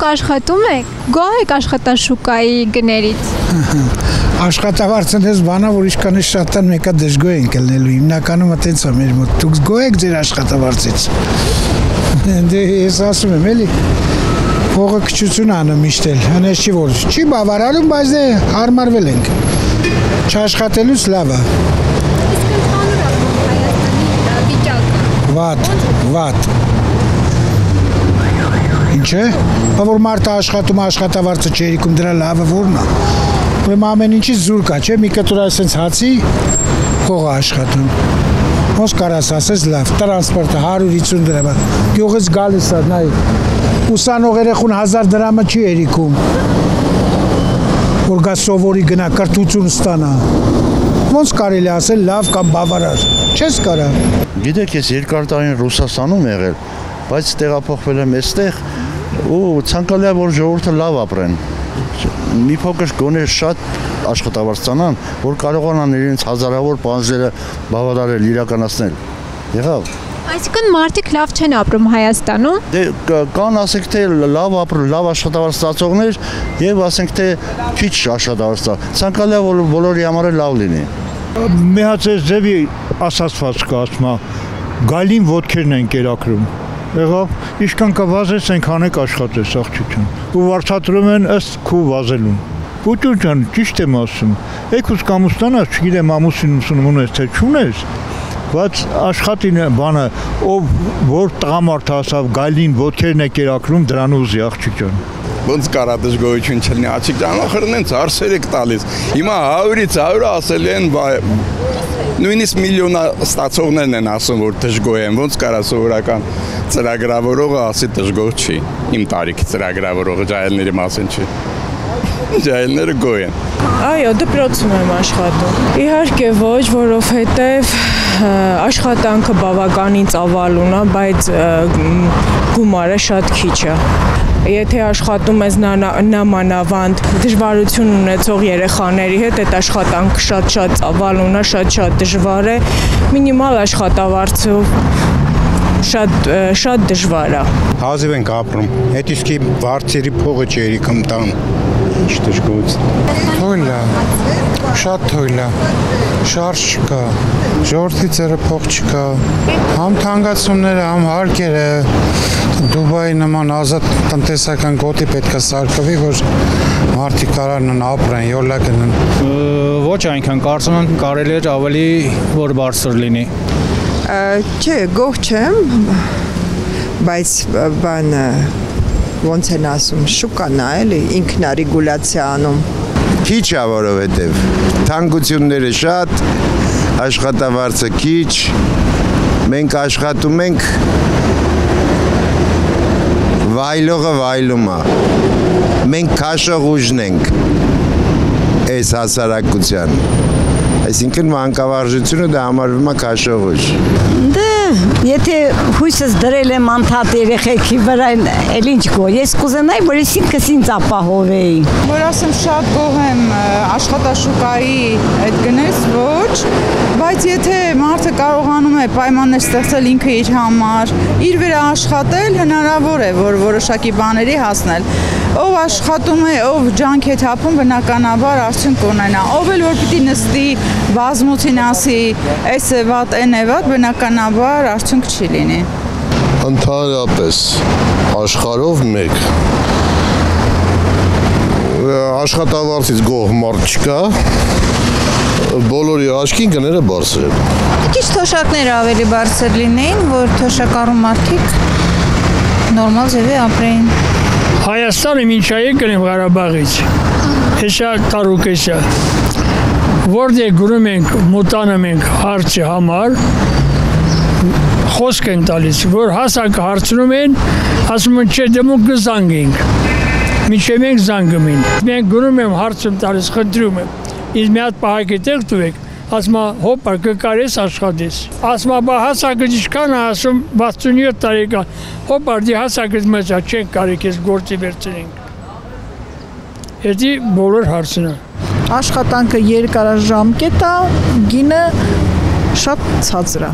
Դուք աշխատում եք, գոհ եք աշխատաշուկայի գներից։ Աշխատավարձն ես բանա, որ իշքան է շատան մեկա դժգոհ ենք ելնելու, հիմնականում այտենց է մեր մոտ, դուք գոհ եք ձեր աշխատավարձից։ Դե ես ասում եմ էլի, փողը քչություն անում միշտ էլ, հենց չի որ չի բավարարում, բայց դե հարմարվել ենք, չաշխատելուց լավ է։ Վատ։ Ինչ է, որ մարդը աշխատում աշխատավարձը չերիքում դրա լավը որն է։ Ուրեմն ամեն ինչից զուր կա, չէ՞, մի կտոր այսպես հացի փողը աշխատում։ Ոնց կարաս ասես լավ, տրանսպորտը 150 դրամ։ Գյուղից գալիս է, նայ։ Ուսանող երեխուն 1000 դրամը չի երիքում։ Որ գա սովորի գնա կրթություն ստանա։ Ոնց կարելի ասել լավ կամ բավարար։ Չես կարա։ Գիտեք, ես երկար տարին Ռուսաստանում եղել, բայց տեղափոխվել եմ այստեղ ու ցանկալի է որ ժողովուրդը լավ ապրեն։ Մի փոքր գոնե շատ աշխատավարձ ստանան, որ կարողանան իրենց հազարավոր բանջերը բավարարել, իրականացնել։ Եղավ։ Այսինքն մարդիկ լավ չեն ապրում Հայաստանում։ Դե կան ասենք թե լավ ապրում, լավ աշխատավարձ ստացողներ եւ ասենք թե քիչ աշխատավարձ ստացող։ Ցանկալի է որ բոլորի համար լավ լինի։ Մի հատ այս ձևի ասացված կա, ասում է, գալին ոտքերն են կերակրում։ Եղավ, իշքան կվազես ենք անեք աշխատես աղջիկան։ Ու վարձատրում են ըստ քու վազելուն։ Ուտու ջան, ճիշտ եմ ասում։ Եկուս կամ ստանաս, չգիտեմ ամուսին ունես թե չունես, բայց աշխատին բանը, ով որ տղամարդ ասավ գալին ոտքերն է կերակրում, դրան ուզի աղջիկ ջան։ Ոնց կարա դժգոհություն չլինի, աղջիկ ջան, ախր նենց հարցեր եք տալիս։ Հիմա 100-ից 100 ասել են, նույնիսկ միլիոն ստացողներն են ասում, որ դժգոհ են, ոնց կարա սովորական ծրագրավորողը ասի դժգոհ չի։ Իմ տարիքի ծրագրավորողը ջահելների մասին չի։ Ջահելները գոհ են։ Այո, դպրոցում եմ աշխատում։ Իհարկե ոչ, որովհետև աշխատանքը բավականին ծավալուն է, բայց գումարը շատ քիչ է։ Եթե աշխատում ես նամանավանդ դժվարություն ունեցող երեխաների հետ, այդ աշխատանքը շատ ծավալուն է, շատ դժվար է, մինիմալ աշխատավարձով շատ դժվար է։ Հազիվ ենք ապրում, այդ իսկի վարձերի փողը չերիքում տան, ինչ դժգոհություն։ Թույլ է, շատ թույլ է, շարժ չկա, ժողովրդի ձեռը փող չկա, համ թանկացումները, համ հարկերը, Դուբայի նման ազատ տնտեսական գոտի պետք է սարքվի, որ մարդիկ կարողանան ապրեն, յոլա գնան։ Ոչ այնքան, կարծում եմ կարելի է ավելի որ բարձր լինի։ Չէ, գոհ չեմ, բայց բանը ոնց են ասում, շուկան է, էլի ինքնարեգուլյացիա անում։ Քիչ է, որովհետև թանկությունները շատ, աշխատավարձը քիչ, մենք աշխատում ենք վայլողը վայլում է, մենք քաշող ուժն ենք այս հասարակության, այսինքն մանկավարժությունը դա համարվում է քաշող ուժ։ Դե, եթե հույսս դրել եմ անդադ երեխեքի վրա, էլ ինչ գոհ, ես կուզենայի, որ ես ինքս ինձ ապահովեի։ Որ ասեմ շատ գոհ եմ աշխատաշուկայի այդ գնես ոչ, բայց եթե մարդը կարողանում է պայմաններ ստեղծել ինքը իր համար, իր վրա աշխատել, հնարավոր է, որ որոշակի բաների հասնել։ Ով աշխատում է, ով ջանք է թափում, բնականաբար արդյունք կունենա։ Ով էլ որ պիտի նստի բազմոցին ասի, այս է վատ, այն է վատ, բնականաբար արդյունք չի լինի։ Ընդհանրապես աշխարհով մեկ աշխատավարձից գոհ մարդ չկա, բոլորի աչքին գները բարձր են։ Քիչ թոշակները ավելի բարձր լինեին, որ թոշակառու մարդիկ նորմալ ձևի ապրեին։ Հայաստանը մինչ եկել եմ Ղարաբաղից, հեսա կարուկ էսա, որտեղ գրում ենք, մոտանում ենք հարցի համար, խոսք են տալիս, որ հասակը հարցնում են, ասում են չէ դեմոք կզանգենք, մինչև մենք զանգում են, մենք գրում եմ հարցում տալիս, խնդրում եմ, իսկ մի հատ պահակի տեղ տուեք, ասում հոպա կկարես աշխատես, ասում հասակը ինչքան է, ասում 67 տարեկան, հոպա դի հասակը մեծ է, չենք կարիք ես գործի վերցնենք, հետի բոլոր հարցն է։ Աշխատանքը երկարաժամկետ է, գինը շատ ցածր է։